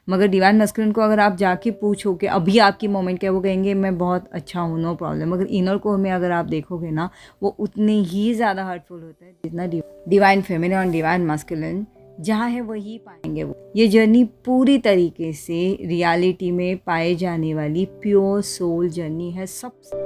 मगर divine masculine को अगर आप जाके पूछो कि अभी आपकी मोमेंट क्या, वो कहेंगे मैं बहुत अच्छा हूँ, नो प्रॉब्लम। मगर इनर कोर में अगर आप देखोगे ना, वो उतने ही ज़्यादा हर्टफुल होता है जितना डिवाइन फेमिनिन और डिवाइन मस्कुलिन जहाँ है वही पाएंगे वो। ये जर्नी पूरी तरीके से रियलिटी में पाए जाने वाली प्योर सोल जर्नी है। सबसे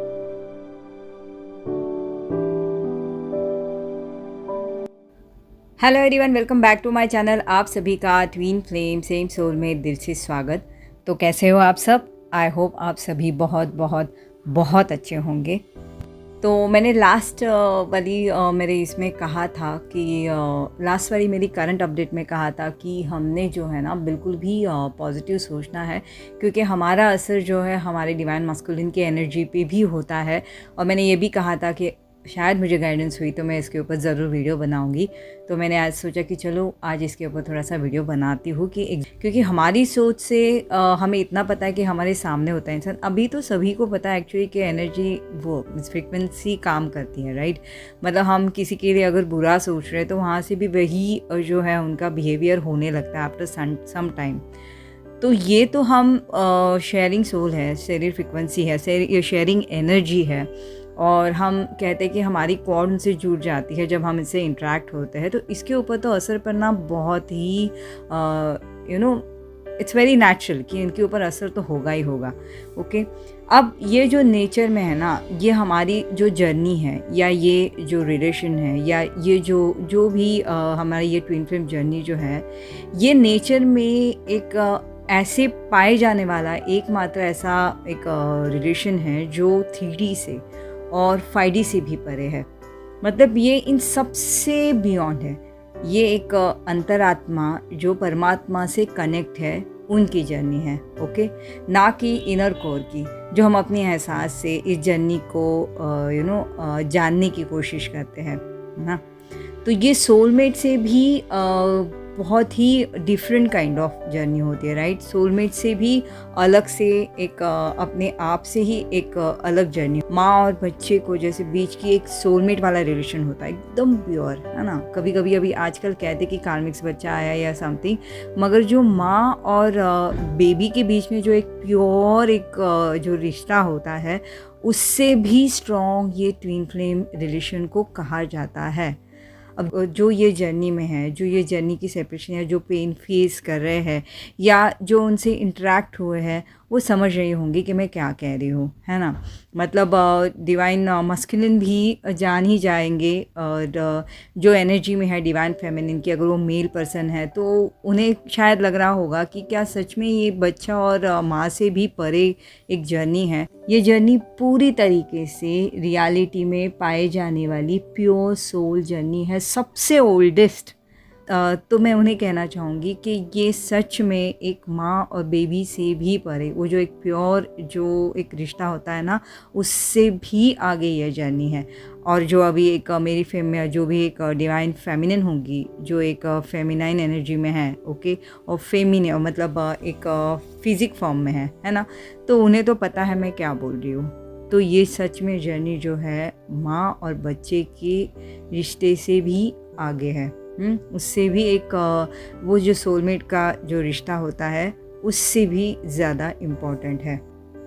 hello everyone, welcome back to my channel. आप सभी का ट्विन फ्लेम सेम सोल में दिल से स्वागत। तो कैसे हो आप सब? आई होप आप सभी बहुत बहुत बहुत अच्छे होंगे। तो मैंने लास्ट वाली मेरे इसमें कहा था कि लास्ट वाली मेरी करंट अपडेट में कहा था कि हमने जो है ना बिल्कुल भी पॉजिटिव सोचना है, क्योंकि हमारा असर जो है हमारे डिवाइन मस्कुलिन की एनर्जी पे भी होता है। और मैंने ये भी कहा था कि शायद मुझे गाइडेंस हुई तो मैं इसके ऊपर ज़रूर वीडियो बनाऊंगी। तो मैंने आज सोचा कि चलो आज इसके ऊपर थोड़ा सा वीडियो बनाती हूँ कि क्योंकि हमारी सोच से हमें इतना पता है कि हमारे सामने होता है इंसान। अभी तो सभी को पता है एक्चुअली कि एनर्जी वो फ्रिक्वेंसी काम करती है, राइट। मतलब हम किसी के लिए अगर बुरा सोच रहे हैं तो वहाँ से भी वही जो है उनका बिहेवियर होने लगता है आफ्टर सम टाइम। तो ये तो हम शेयरिंग सोल है, शेयरिंग फ्रिक्वेंसी है, शेयरिंग एनर्जी है। और हम कहते हैं कि हमारी कॉर्ड उनसे जुड़ जाती है जब हम इससे इंटरेक्ट होते हैं। तो इसके ऊपर तो असर पड़ना बहुत ही इट्स वेरी नेचुरल कि इनके ऊपर असर तो होगा ही होगा। ओके, अब ये जो नेचर में है ना, ये हमारी जो जर्नी है या ये जो रिलेशन है या ये जो भी हमारी ये ट्विन फ्लेम जर्नी जो है, ये नेचर में एक ऐसे पाए जाने वाला एकमात्र ऐसा एक रिलेशन है जो 3D से और 5D से भी परे है। मतलब ये इन सब से बियॉन्ड है। ये एक अंतरात्मा जो परमात्मा से कनेक्ट है, उनकी जर्नी है। ओके, ना कि इनर कोर की, जो हम अपने एहसास से इस जर्नी को जानने की कोशिश करते हैं ना। तो ये सोलमेट से भी बहुत ही डिफरेंट काइंड ऑफ जर्नी होती है, राइट। सोलमेट से भी अलग से एक अपने आप से ही एक अलग जर्नी। माँ और बच्चे को जैसे बीच की एक सोलमेट वाला रिलेशन होता है, एकदम प्योर, है ना। कभी कभी अभी आजकल कहते कि कार्मिक्स बच्चा आया या समथिंग, मगर जो माँ और बेबी के बीच में जो एक प्योर एक जो रिश्ता होता है, उससे भी स्ट्रॉन्ग ये ट्विन फ्लेम रिलेशन को कहा जाता है। अब जो ये जर्नी में है, जो ये जर्नी की सेपरेशन है, जो पेन फेस कर रहे हैं या जो उनसे इंटरेक्ट हुए हैं, वो समझ रही होंगी कि मैं क्या कह रही हूँ, है ना। मतलब डिवाइन मस्कुलिन भी जान ही जाएंगे। और जो एनर्जी में है डिवाइन फेमिनिन की, अगर वो मेल पर्सन है तो उन्हें शायद लग रहा होगा कि क्या सच में ये बच्चा और माँ से भी परे एक जर्नी है। ये जर्नी पूरी तरीके से रियलिटी में पाए जाने वाली प्योर सोल जर्नी है, सबसे ओल्डेस्ट। तो मैं उन्हें कहना चाहूँगी कि ये सच में एक माँ और बेबी से भी परे, वो जो एक प्योर जो एक रिश्ता होता है ना, उससे भी आगे ये जर्नी है। और जो अभी एक मेरी फेम में जो भी एक डिवाइन फेमिनिन होंगी, जो एक फेमिनाइन एनर्जी में है, ओके, और फेमिन मतलब एक फिजिक फॉर्म में है ना, तो उन्हें तो पता है मैं क्या बोल रही हूँ। तो ये सच में जर्नी जो है माँ और बच्चे के रिश्ते से भी आगे है। उससे भी एक वो जो सोलमेट का जो रिश्ता होता है, उससे भी ज़्यादा इम्पॉर्टेंट है।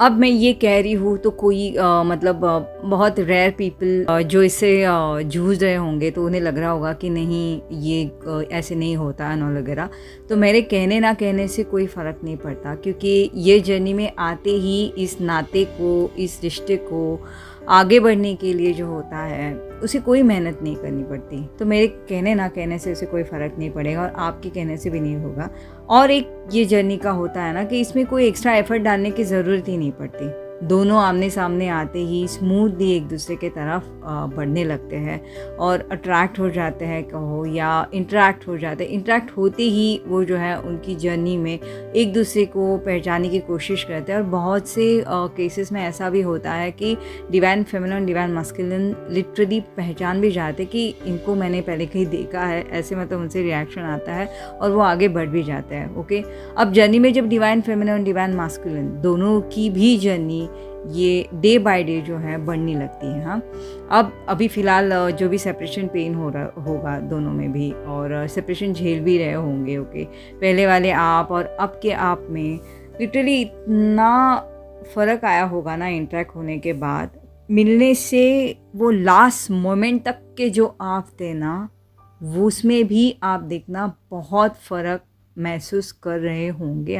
अब मैं ये कह रही हूँ तो कोई मतलब बहुत रेयर पीपल जो इससे जूझ रहे होंगे तो उन्हें लग रहा होगा कि नहीं ये ऐसे नहीं होता है ना वगैरह। तो मेरे कहने ना कहने से कोई फ़र्क नहीं पड़ता, क्योंकि ये जर्नी में आते ही इस नाते को, इस रिश्ते को आगे बढ़ने के लिए जो होता है उसे कोई मेहनत नहीं करनी पड़ती। तो मेरे कहने ना कहने से उसे कोई फ़र्क नहीं पड़ेगा और आपके कहने से भी नहीं होगा। और एक ये जर्नी का होता है ना कि इसमें कोई एक्स्ट्रा एफर्ट डालने की ज़रूरत ही नहीं पड़ती। दोनों आमने सामने आते ही स्मूथली एक दूसरे के तरफ बढ़ने लगते हैं और अट्रैक्ट हो जाते हैं कहो या इंटरेक्ट हो जाते हैं। इंटरेक्ट होते ही वो जो है उनकी जर्नी में एक दूसरे को पहचानने की कोशिश करते हैं। और बहुत से केसेस में ऐसा भी होता है कि divine feminine divine masculine literally पहचान भी जाते कि इनको मैंने पहले कहीं देखा है, ऐसे मतलब उनसे रिएक्शन आता है और वो आगे बढ़ भी जाते हैं। ओके, अब जर्नी में जब डिवाइन फेमिनिन डिवाइन मस्कुलिन दोनों की भी जर्नी ये डे बाय डे जो है बढ़ने लगती है। हाँ, अब अभी फ़िलहाल जो भी सेपरेशन पेन हो रहा होगा दोनों में भी, और सेपरेशन झेल भी रहे होंगे, ओके, पहले वाले आप और अब के आप में लिटरली इतना फ़र्क आया होगा ना इंटरेक्ट होने के बाद। मिलने से वो लास्ट मोमेंट तक के जो आप थे ना, वो उसमें भी आप देखना बहुत फ़र्क महसूस कर रहे होंगे।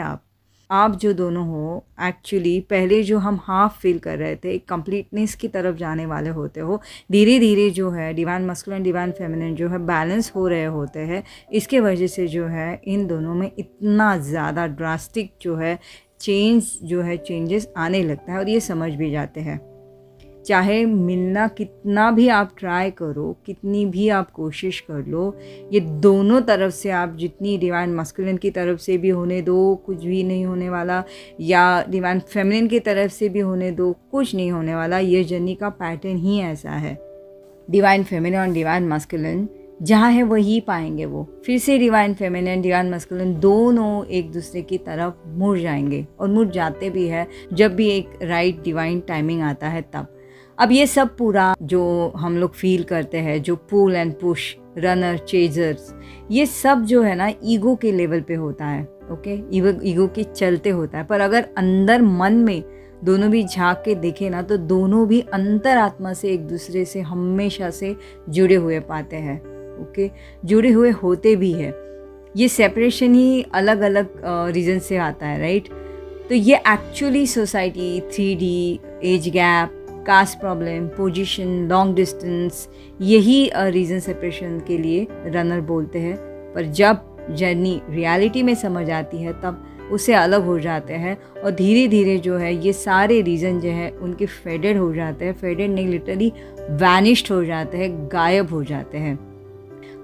आप जो दोनों हो, एक्चुअली पहले जो हम हाफ फील कर रहे थे, एक कंप्लीटनेस की तरफ जाने वाले होते हो, धीरे धीरे जो है डिवाइन मस्कुलिन डिवाइन फेमिनिन जो है बैलेंस हो रहे होते हैं। इसके वजह से जो है इन दोनों में इतना ज़्यादा ड्रास्टिक जो है चेंजेस आने लगता है, और ये समझ भी जाते हैं। चाहे मिलना कितना भी आप ट्राई करो, कितनी भी आप कोशिश कर लो, ये दोनों तरफ से आप जितनी डिवाइन मस्कुलिन की तरफ से भी होने दो, कुछ भी नहीं होने वाला, या डिवाइन फेमिनिन की तरफ से भी होने दो, कुछ नहीं होने वाला। ये जर्नी का पैटर्न ही ऐसा है। डिवाइन फेमिनिन और डिवाइन मस्कुलिन जहाँ है वही पाएंगे वो। फिर से डिवाइन फेमिनिन डिवाइन मस्कुलिन दोनों एक दूसरे की तरफ मुड़ जाएंगे, और मुड़ जाते भी है जब भी एक राइट डिवाइन टाइमिंग आता है तब। अब ये सब पूरा जो हम लोग फील करते हैं, जो pull and push, runner chasers, ये सब जो है ना ईगो के लेवल पे होता है, ओके, ईगो के चलते होता है। पर अगर अंदर मन में दोनों भी झांक के देखे ना, तो दोनों भी अंतरात्मा से एक दूसरे से हमेशा से जुड़े हुए पाते हैं, ओके, जुड़े हुए होते भी है। ये सेपरेशन ही अलग अलग रीज़न से आता है, राइट। तो ये actually society, 3D, age gap, caste problem, position, long distance, यही रीज़न सेपरेशन के लिए रनर बोलते हैं। पर जब जर्नी रियलिटी में समझ आती है तब उससे अलग हो जाते हैं, और धीरे धीरे जो है ये सारे रीज़न जो है उनके फेडेड हो जाते हैं। फेडेड नहीं, लिटरली वैनिश्ड हो जाते हैं, गायब हो जाते हैं।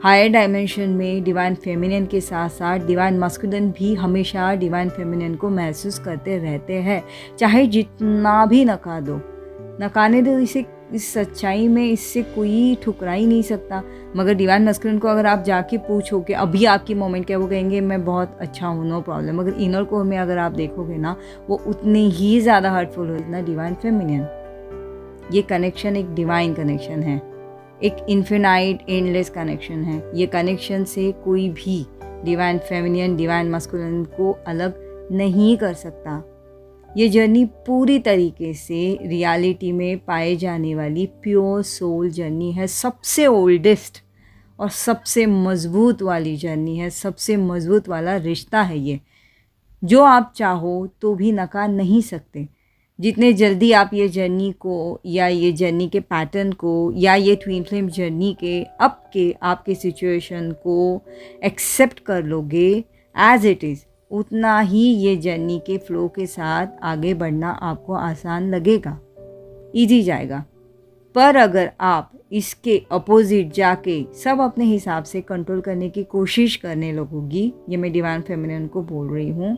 हायर डायमेंशन में डिवाइन फेमिनिन के साथ साथ डिवाइन मस्कुलिन भी हमेशा डिवाइन फेमिनिन को महसूस करते रहते हैं। चाहे जितना भी नकाने दो इसे, इस सच्चाई में इससे कोई ठुकरा ही नहीं सकता। मगर डिवाइन मस्कुलिन को अगर आप जाके पूछो कि अभी आपकी मोमेंट क्या, वो कहेंगे मैं बहुत अच्छा हूँ, नो प्रॉब्लम। मगर इनर कोर में अगर आप देखोगे ना, वो उतने ही ज़्यादा हर्टफुल हो ना डिवाइन फेमिनिन। ये कनेक्शन एक डिवाइन कनेक्शन है, एक इन्फिनाइट एंडलेस कनेक्शन है। ये कनेक्शन से कोई भी डिवाइन फेमिनिन डिवाइन मस्कुलिन को अलग नहीं कर सकता। ये जर्नी पूरी तरीके से रियलिटी में पाए जाने वाली प्योर सोल जर्नी है, सबसे ओल्डेस्ट और सबसे मज़बूत वाली जर्नी है, सबसे मज़बूत वाला रिश्ता है ये, जो आप चाहो तो भी नकार नहीं सकते। जितने जल्दी आप ये जर्नी को, या ये जर्नी के पैटर्न को, या ये ट्विन फ्लेम जर्नी के अब के आपके सिचुएशन को एक्सेप्ट कर लोगे एज इट इज़, उतना ही ये जर्नी के फ्लो के साथ आगे बढ़ना आपको आसान लगेगा, ईजी जाएगा। पर अगर आप इसके अपोजिट जाके सब अपने हिसाब से कंट्रोल करने की कोशिश करने लगोगी, ये मैं डिवाइन फेमिनिन को बोल रही हूँ,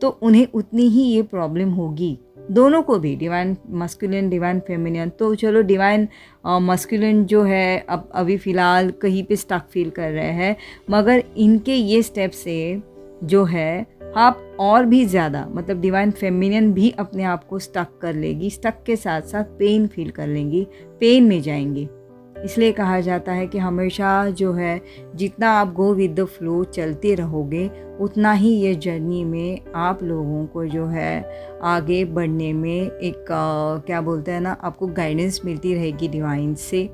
तो उन्हें उतनी ही ये प्रॉब्लम होगी, दोनों को भी, डिवाइन मस्कुलिन डिवाइन फेमिनिन। तो चलो डिवाइन मस्कुलिन जो है अब अभी फ़िलहाल कहीं पे स्टक फील कर रहे हैं, मगर इनके ये स्टेप से जो है आप और भी ज़्यादा, मतलब डिवाइन फेमिनिन भी अपने आप को स्टक कर लेगी, स्टक के साथ साथ पेन फील कर लेंगी, पेन में जाएंगी। इसलिए कहा जाता है कि हमेशा जो है जितना आप गो विद द फ्लो चलते रहोगे, उतना ही ये जर्नी में आप लोगों को जो है आगे बढ़ने में एक क्या बोलते हैं ना, आपको गाइडेंस मिलती रहेगी डिवाइन से,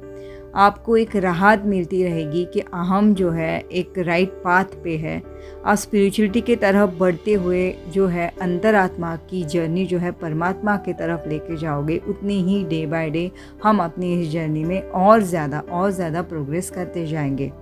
आपको एक राहत मिलती रहेगी कि हम जो है एक राइट पाथ पे है। आप स्पिरिचुअलिटी के तरफ बढ़ते हुए जो है अंतरात्मा की जर्नी जो है परमात्मा की तरफ लेके जाओगे, उतनी ही डे बाय डे हम अपनी इस जर्नी में और ज़्यादा प्रोग्रेस करते जाएंगे।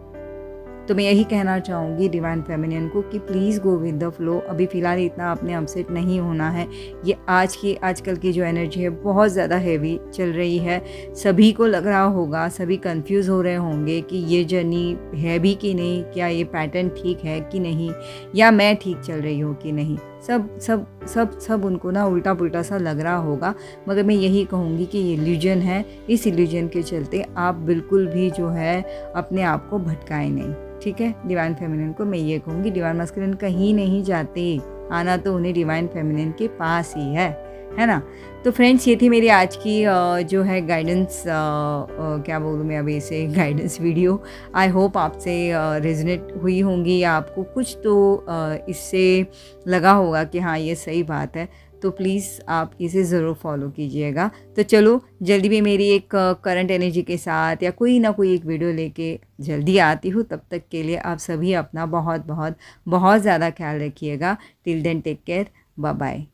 तो मैं यही कहना चाहूँगी डिवाइन फेमिनिन को कि please go with the flow. अभी फ़िलहाल इतना अपने अपसेट नहीं होना है। ये आजकल की जो एनर्जी है बहुत ज़्यादा हैवी चल रही है, सभी को लग रहा होगा, सभी कंफ्यूज हो रहे होंगे कि ये जर्नी है भी कि नहीं, क्या ये पैटर्न ठीक है कि नहीं, या मैं ठीक चल रही हूँ कि नहीं। सब उनको ना उल्टा पुल्टा सा लग रहा होगा, मगर मैं यही कहूँगी कि ये इल्यूजन है। इस इल्यूजन के चलते आप बिल्कुल भी जो है अपने आप को भटकाएं नहीं, ठीक है। डिवाइन फेमिनिन को मैं ये कहूँगी, डिवाइन मस्कुलिन कहीं नहीं जाते, आना तो उन्हें डिवाइन फेमिनिन के पास ही है, है ना। तो फ्रेंड्स, ये थी मेरी आज की जो है गाइडेंस, क्या बोलूँ मैं अभी इसे, गाइडेंस वीडियो। आई होप आपसे रेजोनेट हुई होंगी या आपको कुछ तो इससे लगा होगा कि हाँ ये सही बात है। तो प्लीज़ आप इसे ज़रूर फॉलो कीजिएगा। तो चलो, जल्दी भी मेरी एक करंट एनर्जी के साथ या कोई ना कोई एक वीडियो लेके जल्दी आती हूँ। तब तक के लिए आप सभी अपना बहुत बहुत बहुत ज़्यादा ख्याल रखिएगा। Till then take care, bye bye.